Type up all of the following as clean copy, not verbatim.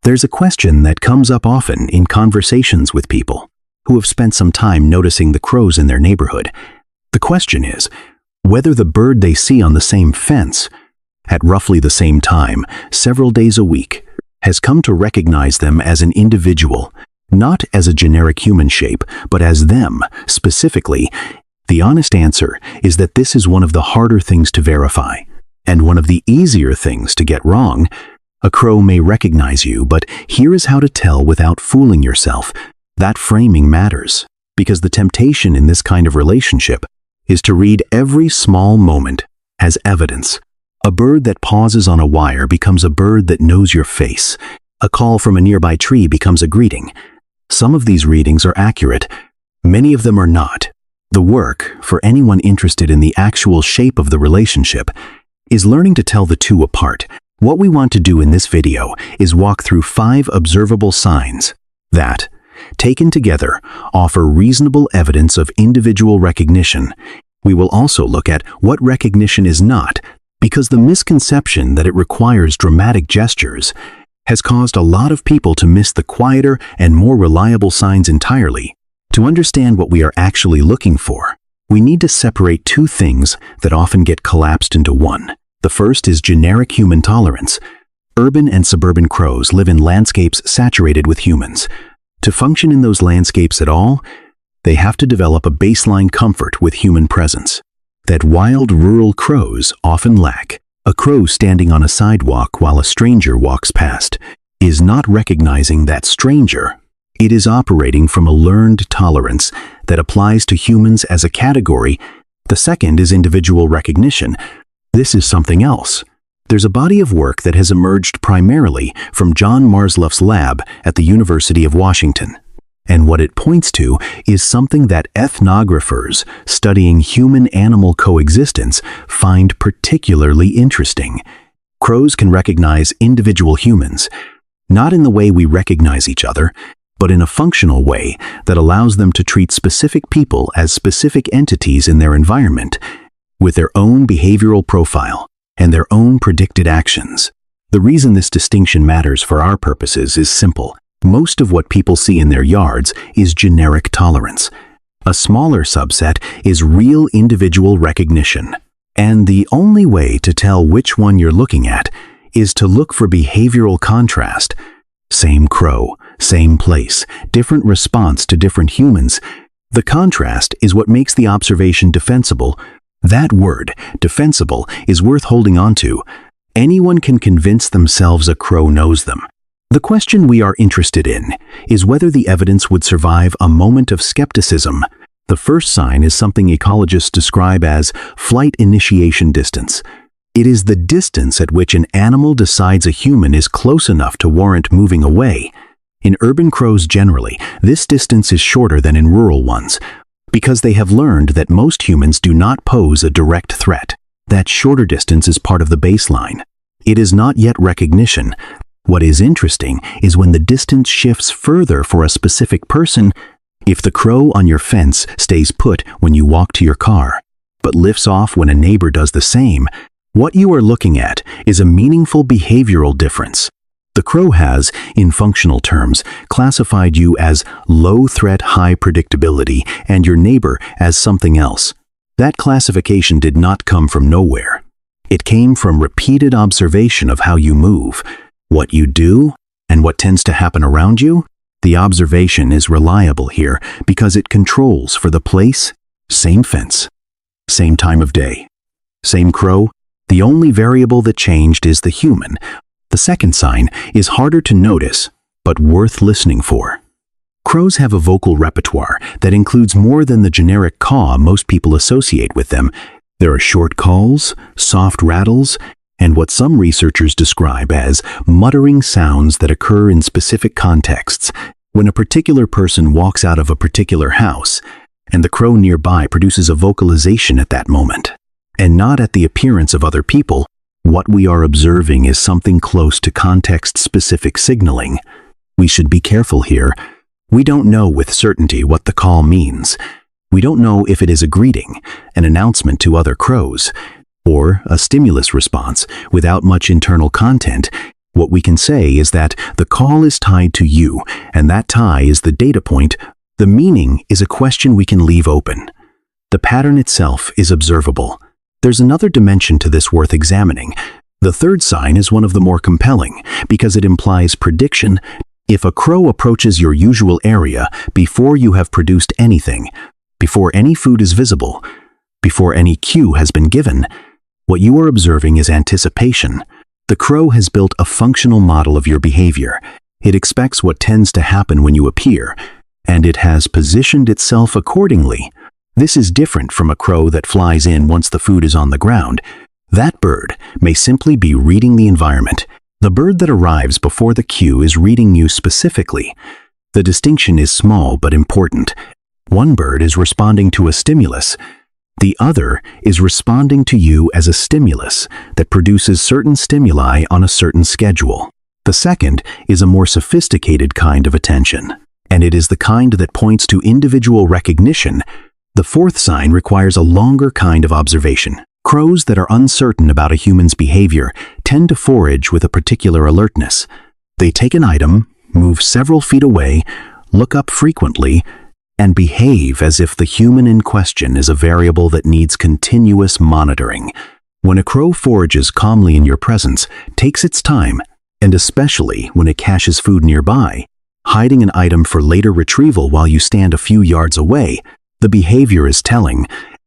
There's a question that comes up often in conversations with people who have spent some time noticing the crows in their neighborhood. The question is whether the bird they see on the same fence at roughly the same time, several days a week, has come to recognize them as an individual, not as a generic human shape, but as them, specifically. The honest answer is that this is one of the harder things to verify, and one of the easier things to get wrong. A crow may recognize you, but here is how to tell without fooling yourself. That framing matters, because the temptation in this kind of relationship is to read every small moment as evidence. A bird that pauses on a wire becomes a bird that knows your face. A call from a nearby tree becomes a greeting. Some of these readings are accurate. Many of them are not. The work, for anyone interested in the actual shape of the relationship, is learning to tell the two apart. What we want to do in this video is walk through 5 observable signs that, taken together, offer reasonable evidence of individual recognition. We will also look at what recognition is not, because the misconception that it requires dramatic gestures has caused a lot of people to miss the quieter and more reliable signs entirely. To understand what we are actually looking for, we need to separate 2 things that often get collapsed into one. The first is generic human tolerance. Urban and suburban crows live in landscapes saturated with humans. To function in those landscapes at all, they have to develop a baseline comfort with human presence that wild rural crows often lack. A crow standing on a sidewalk while a stranger walks past is not recognizing that stranger. It is operating from a learned tolerance that applies to humans as a category. The second is individual recognition. This is something else. There's a body of work that has emerged primarily from John Marzluff's lab at the University of Washington. And what it points to is something that ethnographers studying human-animal coexistence find particularly interesting. Crows can recognize individual humans, not in the way we recognize each other, but in a functional way that allows them to treat specific people as specific entities in their environment, with their own behavioral profile and their own predicted actions. The reason this distinction matters for our purposes is simple. Most of what people see in their yards is generic tolerance. A smaller subset is real individual recognition. And the only way to tell which one you're looking at is to look for behavioral contrast. Same crow, same place, different response to different humans. The contrast is what makes the observation defensible. That word, defensible, is worth holding on to. Anyone can convince themselves a crow knows them. The question we are interested in is whether the evidence would survive a moment of skepticism. The first sign is something ecologists describe as flight initiation distance. It is the distance at which an animal decides a human is close enough to warrant moving away. In urban crows generally, this distance is shorter than in rural ones, because they have learned that most humans do not pose a direct threat. That shorter distance is part of the baseline. It is not yet recognition. What is interesting is when the distance shifts further for a specific person. If the crow on your fence stays put when you walk to your car, but lifts off when a neighbor does the same, what you are looking at is a meaningful behavioral difference. The crow has, in functional terms, classified you as low-threat, high predictability, and your neighbor as something else. That classification did not come from nowhere. It came from repeated observation of how you move, what you do, and what tends to happen around you. The observation is reliable here because it controls for the place, same fence, same time of day, same crow. The only variable that changed is the human. The second sign is harder to notice, but worth listening for. Crows have a vocal repertoire that includes more than the generic caw most people associate with them. There are short calls, soft rattles, and what some researchers describe as muttering sounds that occur in specific contexts. When a particular person walks out of a particular house, and the crow nearby produces a vocalization at that moment, and not at the appearance of other people, what we are observing is something close to context-specific signaling. We should be careful here. We don't know with certainty what the call means. We don't know if it is a greeting, an announcement to other crows, or a stimulus response without much internal content. What we can say is that the call is tied to you, and that tie is the data point. The meaning is a question we can leave open. The pattern itself is observable. There's another dimension to this worth examining. The third sign is one of the more compelling, because it implies prediction. If a crow approaches your usual area before you have produced anything, before any food is visible, before any cue has been given, what you are observing is anticipation. The crow has built a functional model of your behavior. It expects what tends to happen when you appear, and it has positioned itself accordingly. This is different from a crow that flies in once the food is on the ground. That bird may simply be reading the environment. The bird that arrives before the cue is reading you specifically. The distinction is small but important. One bird is responding to a stimulus. The other is responding to you as a stimulus that produces certain stimuli on a certain schedule. The second is a more sophisticated kind of attention, and it is the kind that points to individual recognition. The fourth sign requires a longer kind of observation. Crows that are uncertain about a human's behavior tend to forage with a particular alertness. They take an item, move several feet away, look up frequently, and behave as if the human in question is a variable that needs continuous monitoring. When a crow forages calmly in your presence, takes its time, and especially when it caches food nearby, hiding an item for later retrieval while you stand a few yards away, the behavior is telling.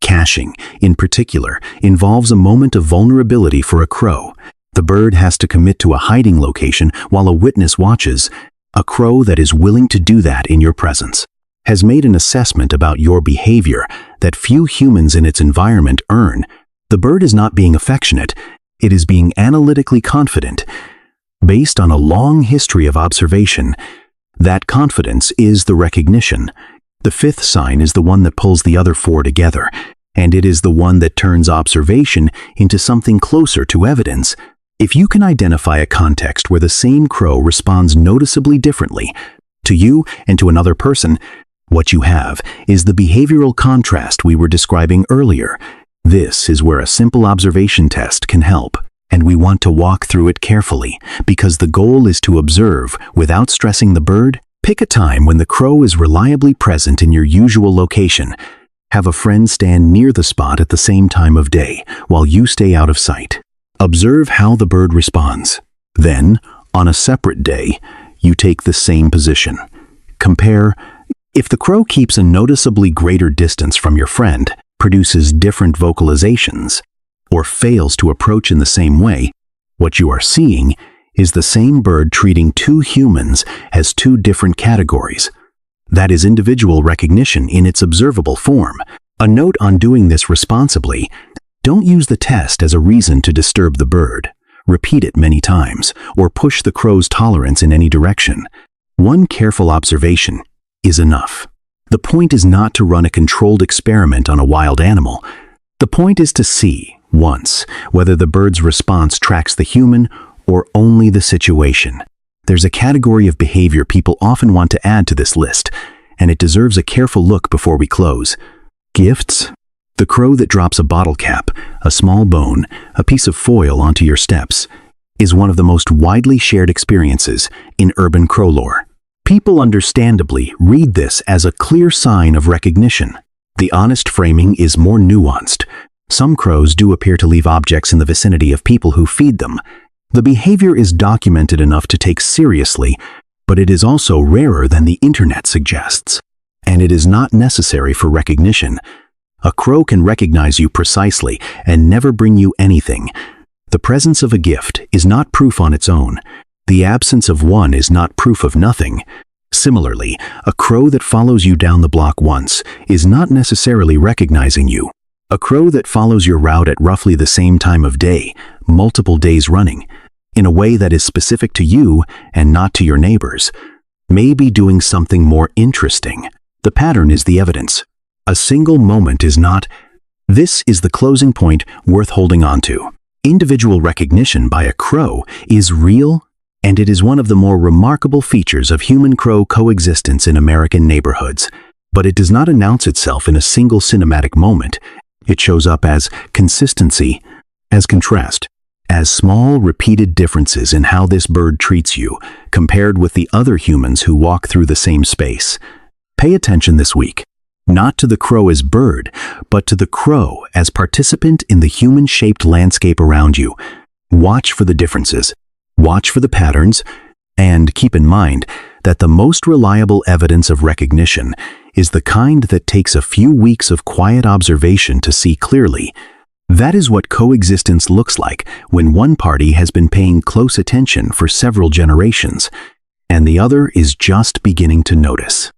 Caching, in particular, involves a moment of vulnerability for a crow. The bird has to commit to a hiding location while a witness watches. A crow that is willing to do that in your presence has made an assessment about your behavior that few humans in its environment earn. The bird is not being affectionate, it is being analytically confident. Based on a long history of observation, that confidence is the recognition. The fifth sign is the one that pulls the other four together, and it is the one that turns observation into something closer to evidence. If you can identify a context where the same crow responds noticeably differently to you and to another person, what you have is the behavioral contrast we were describing earlier. This is where a simple observation test can help, and we want to walk through it carefully, because the goal is to observe without stressing the bird. Pick a time when the crow is reliably present in your usual location. Have a friend stand near the spot at the same time of day, while you stay out of sight. Observe how the bird responds. Then, on a separate day, you take the same position. Compare. If the crow keeps a noticeably greater distance from your friend, produces different vocalizations, or fails to approach in the same way, what you are seeing is the same bird treating two humans as two different categories. That is individual recognition in its observable form. A note on doing this responsibly: don't use the test as a reason to disturb the bird. Repeat it many times, or push the crow's tolerance in any direction. One careful observation is enough. The point is not to run a controlled experiment on a wild animal. The point is to see, once, whether the bird's response tracks the human or only the situation. There's a category of behavior people often want to add to this list, and it deserves a careful look before we close. Gifts. The crow that drops a bottle cap, a small bone, a piece of foil onto your steps, is one of the most widely shared experiences in urban crow lore. People understandably read this as a clear sign of recognition. The honest framing is more nuanced. Some crows do appear to leave objects in the vicinity of people who feed them. The behavior is documented enough to take seriously, but it is also rarer than the internet suggests. And it is not necessary for recognition. A crow can recognize you precisely and never bring you anything. The presence of a gift is not proof on its own. The absence of one is not proof of nothing. Similarly, a crow that follows you down the block once is not necessarily recognizing you. A crow that follows your route at roughly the same time of day, multiple days running, in a way that is specific to you and not to your neighbors, may be doing something more interesting. The pattern is the evidence. A single moment is not. This is the closing point worth holding on to. Individual recognition by a crow is real, and it is one of the more remarkable features of human-crow coexistence in American neighborhoods. But it does not announce itself in a single cinematic moment. It shows up as consistency, as contrast, as small, repeated differences in how this bird treats you, compared with the other humans who walk through the same space. Pay attention this week, not to the crow as bird, but to the crow as participant in the human-shaped landscape around you. Watch for the differences, watch for the patterns, and keep in mind that the most reliable evidence of recognition is the kind that takes a few weeks of quiet observation to see clearly. That is what coexistence looks like when one party has been paying close attention for several generations, and the other is just beginning to notice.